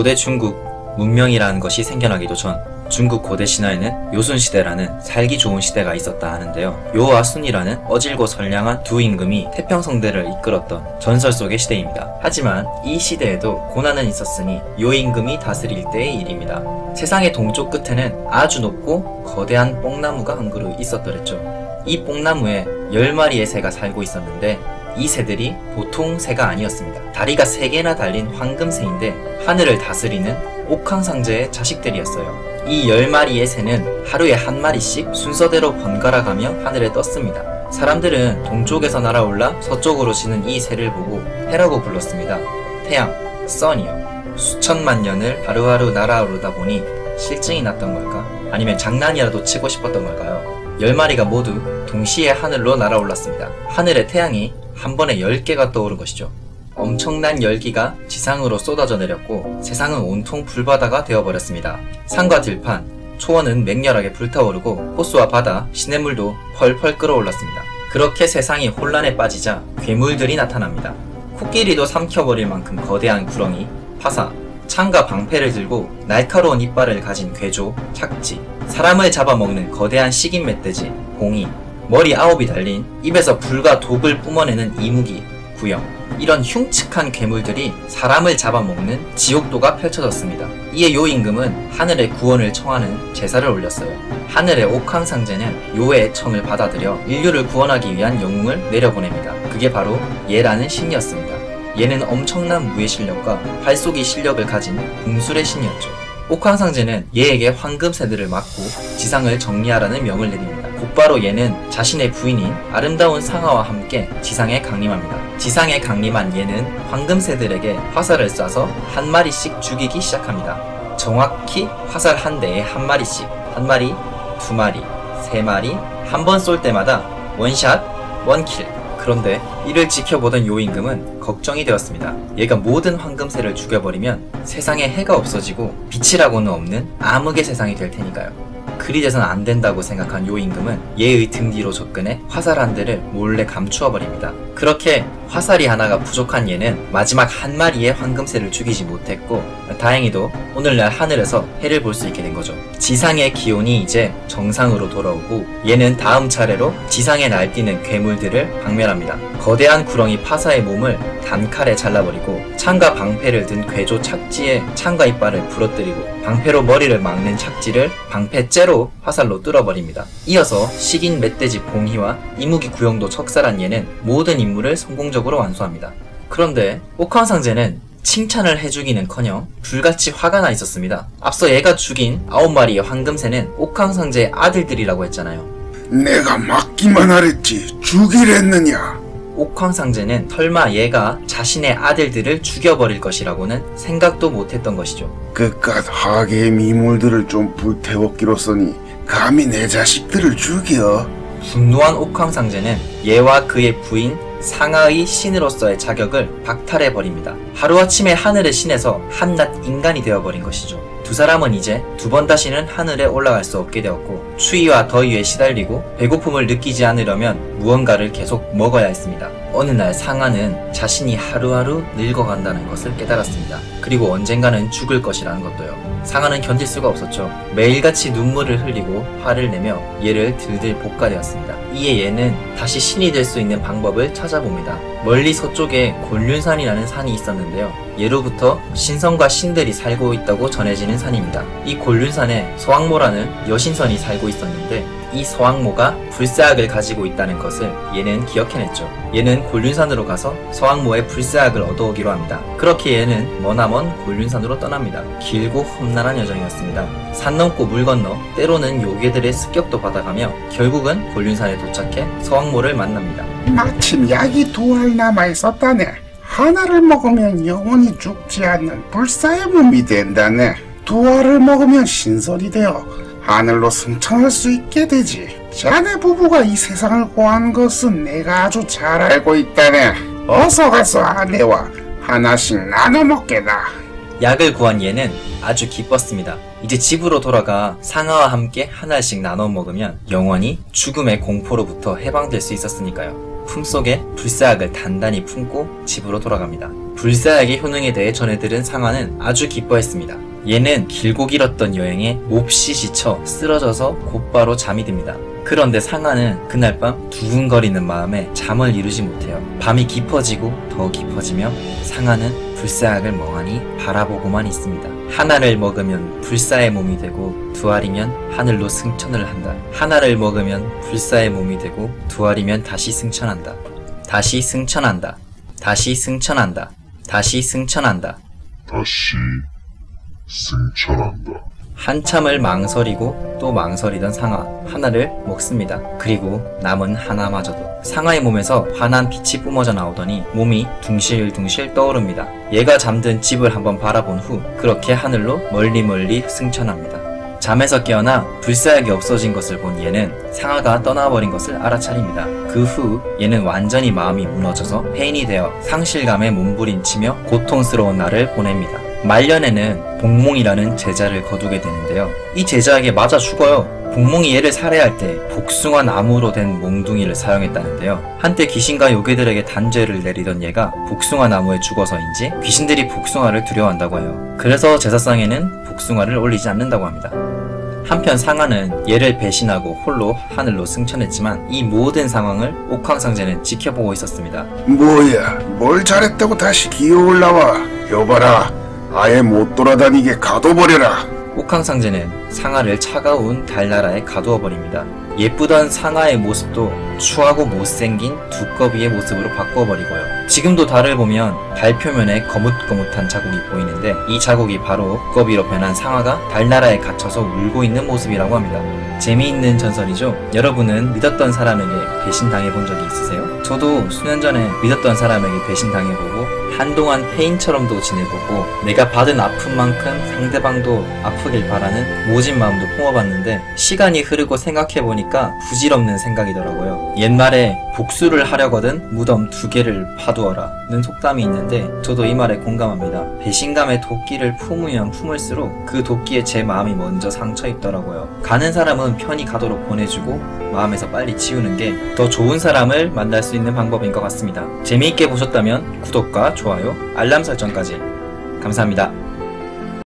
고대 중국 문명이라는 것이 생겨나기도 전 중국 고대 신화에는 요순시대라는 살기 좋은 시대가 있었다 하는데요. 요와 순이라는 어질고 선량한 두 임금이 태평성대를 이끌었던 전설 속의 시대입니다. 하지만 이 시대에도 고난은 있었으니 요 임금이 다스릴 때의 일입니다. 세상의 동쪽 끝에는 아주 높고 거대한 뽕나무가 한 그루 있었더랬죠. 이 뽕나무에 10마리의 새가 살고 있었는데 이 새들이 보통 새가 아니었습니다. 다리가 3개나 달린 황금새인데 하늘을 다스리는 옥황상제의 자식들이었어요. 이 10마리의 새는 하루에 한 마리씩 순서대로 번갈아 가며 하늘에 떴습니다. 사람들은 동쪽에서 날아올라 서쪽으로 지는 이 새를 보고 해라고 불렀습니다. 태양, 선이요. 수천만 년을 하루하루 날아오르다 보니 실증이 났던 걸까? 아니면 장난이라도 치고 싶었던 걸까요? 10마리가 모두 동시에 하늘로 날아올랐습니다. 하늘의 태양이 한 번에 10개가 떠오른 것이죠. 엄청난 열기가 지상으로 쏟아져 내렸고 세상은 온통 불바다가 되어버렸습니다. 산과 들판, 초원은 맹렬하게 불타오르고 호수와 바다, 시냇물도 펄펄 끓어올랐습니다. 그렇게 세상이 혼란에 빠지자 괴물들이 나타납니다. 코끼리도 삼켜버릴 만큼 거대한 구렁이, 파사, 창과 방패를 들고 날카로운 이빨을 가진 괴조, 착지, 사람을 잡아먹는 거대한 식인 멧돼지, 봉이, 머리 9이 달린 입에서 불과 독을 뿜어내는 이무기, 구형, 이런 흉측한 괴물들이 사람을 잡아먹는 지옥도가 펼쳐졌습니다. 이에 요 임금은 하늘의 구원을 청하는 제사를 올렸어요. 하늘의 옥황상제는 요의 청을 받아들여 인류를 구원하기 위한 영웅을 내려보냅니다. 그게 바로 예라는 신이었습니다. 예는 엄청난 무예 실력과 활쏘기 실력을 가진 궁술의 신이었죠. 옥황상제는 예에게 황금새들을 맡고 지상을 정리하라는 명을 내립니다. 곧바로 예는 자신의 부인인 아름다운 상아와 함께 지상에 강림합니다. 지상에 강림한 예는 황금새들에게 화살을 쏴서 한 마리씩 죽이기 시작합니다. 정확히 화살 한 대에 한 마리씩, 한 마리, 2마리, 3마리, 한 번 쏠 때마다 원샷, 원킬. 그런데 이를 지켜보던 요 임금은 걱정이 되었습니다. 얘가 모든 황금새를 죽여버리면 세상에 해가 없어지고 빛이라고는 없는 암흑의 세상이 될 테니까요. 그리 돼선 안 된다고 생각한 요 임금은 예의 등 뒤로 접근해 화살 한 대를 몰래 감추어 버립니다. 그렇게 화살이 하나가 부족한 예는 마지막 한 마리의 황금새를 죽이지 못했고 다행히도 오늘날 하늘에서 해를 볼 수 있게 된 거죠. 지상의 기온이 이제 정상으로 돌아오고 예는 다음 차례로 지상에 날뛰는 괴물들을 박멸합니다. 거대한 구렁이 파사의 몸을 단칼에 잘라버리고 창과 방패를 든 괴조 착지의 창과 이빨을 부러뜨리고 방패로 머리를 막는 착지를 방패째로 화살로 뚫어버립니다. 이어서 식인 멧돼지 봉희와 이무기 구형도 척살한 예는 모든 임무를 성공적으로 완수합니다. 그런데 옥황상제는 칭찬을 해주기는커녕 불같이 화가 나 있었습니다. 앞서 얘가 죽인 9마리의 황금새는 옥황상제의 아들들이라고 했잖아요. 내가 막기만 하랬지 죽이랬느냐? 옥황상제는 설마 얘가 자신의 아들들을 죽여버릴 것이라고는 생각도 못했던 것이죠. 그깟 하계의 미물들을 좀 불태웠기로써니 감히 내 자식들을 죽여? 분노한 옥황상제는 얘와 그의 부인 상아의 신으로서의 자격을 박탈해버립니다. 하루아침에 하늘의 신에서 한낱 인간이 되어버린 것이죠. 두 사람은 이제 두 번 다시는 하늘에 올라갈 수 없게 되었고 추위와 더위에 시달리고 배고픔을 느끼지 않으려면 무언가를 계속 먹어야 했습니다. 어느 날 상아는 자신이 하루하루 늙어간다는 것을 깨달았습니다. 그리고 언젠가는 죽을 것이라는 것도요. 상아는 견딜 수가 없었죠. 매일같이 눈물을 흘리고 화를 내며 얘를 들들 볶아대었습니다. 이에 얘는 다시 신이 될 수 있는 방법을 찾아봅니다. 멀리 서쪽에 곤륜산이라는 산이 있었는데요. 예로부터 신성과 신들이 살고 있다고 전해지는 산입니다. 이 곤륜산에 서왕모라는 여신선이 살고 있었는데 이 서왕모가 불사악을 가지고 있다는 것을 얘는 기억해냈죠. 얘는 곤륜산으로 가서 서왕모의 불사악을 얻어오기로 합니다. 그렇게 얘는 머나먼 곤륜산으로 떠납니다. 길고 험난한 여정이었습니다. 산 넘고 물 건너 때로는 요괴들의 습격도 받아가며 결국은 곤륜산에 도착해 서왕모를 만납니다. 마침 약이 2알 남아있었다네. 하나를 먹으면 영원히 죽지 않는 불사의 몸이 된다네. 2알을 먹으면 신선이 되어 하늘로 승천할 수 있게 되지. 자네 부부가 이 세상을 구한 것은 내가 아주 잘 알고 있다네. 어서 가서 아내와 하나씩 나눠 먹게다. 약을 구한 얘는 아주 기뻤습니다. 이제 집으로 돌아가 상아와 함께 하나씩 나눠 먹으면 영원히 죽음의 공포로부터 해방될 수 있었으니까요. 품속에 불사약을 단단히 품고 집으로 돌아갑니다. 불사약의 효능에 대해 전해들은 상아는 아주 기뻐했습니다. 얘는 길고 길었던 여행에 몹시 지쳐 쓰러져서 곧바로 잠이 듭니다. 그런데 상아는 그날 밤 두근거리는 마음에 잠을 이루지 못해요. 밤이 깊어지고 더 깊어지며 상아는 불사약을 멍하니 바라보고만 있습니다. 하나를 먹으면 불사의 몸이 되고 두 알이면 하늘로 승천을 한다. 하나를 먹으면 불사의 몸이 되고 두 알이면 다시 승천한다. 다시 승천한다. 다시 승천한다. 다시 승천한다. 다시 승천한다. 한참을 망설이고 또 망설이던 상아 하나를 먹습니다. 그리고 남은 하나마저도 상아의 몸에서 환한 빛이 뿜어져 나오더니 몸이 둥실둥실 떠오릅니다. 얘가 잠든 집을 한번 바라본 후 그렇게 하늘로 멀리 승천합니다. 잠에서 깨어나 불사약이 없어진 것을 본 얘는 상아가 떠나버린 것을 알아차립니다. 그 후 얘는 완전히 마음이 무너져서 폐인이 되어 상실감에 몸부림치며 고통스러운 날을 보냅니다. 말년에는 복몽이라는 제자를 거두게 되는데요. 이 제자에게 맞아 죽어요. 복몽이 얘를 살해할 때 복숭아 나무로 된 몽둥이를 사용했다는데요. 한때 귀신과 요괴들에게 단죄를 내리던 얘가 복숭아 나무에 죽어서인지 귀신들이 복숭아를 두려워한다고 해요. 그래서 제사상에는 복숭아를 올리지 않는다고 합니다. 한편 상아는 얘를 배신하고 홀로 하늘로 승천했지만 이 모든 상황을 옥황상제는 지켜보고 있었습니다. 뭐야, 뭘 잘했다고 다시 기어 올라와. 여봐라, 아예 못 돌아다니게 가둬버려라. 옥황상제는 상아를 차가운 달나라에 가두어버립니다. 예쁘던 상아의 모습도 추하고 못생긴 두꺼비의 모습으로 바꿔버리고요. 지금도 달을 보면 달 표면에 거뭇거뭇한 자국이 보이는데 이 자국이 바로 두꺼비로 변한 상아가 달나라에 갇혀서 울고 있는 모습이라고 합니다. 재미있는 전설이죠. 여러분은 믿었던 사람에게 배신당해본 적이 있으세요? 저도 수년 전에 믿었던 사람에게 배신당해보고 한동안 폐인처럼도 지내보고 내가 받은 아픔만큼 상대방도 아프길 바라는 모진 마음도 품어봤는데 시간이 흐르고 생각해보니까 부질없는 생각이더라고요. 옛말에 복수를 하려거든 무덤 2개를 파두어라 는 속담이 있는데 저도 이 말에 공감합니다. 배신감에 도끼를 품으면 품을수록 그 도끼에 제 마음이 먼저 상처 입더라고요. 가는 사람은 편히 가도록 보내주고 마음에서 빨리 지우는 게 더 좋은 사람을 만날 수 있는 방법인 것 같습니다. 재미있게 보셨다면 구독과 좋아요, 알람 설정까지 감사합니다.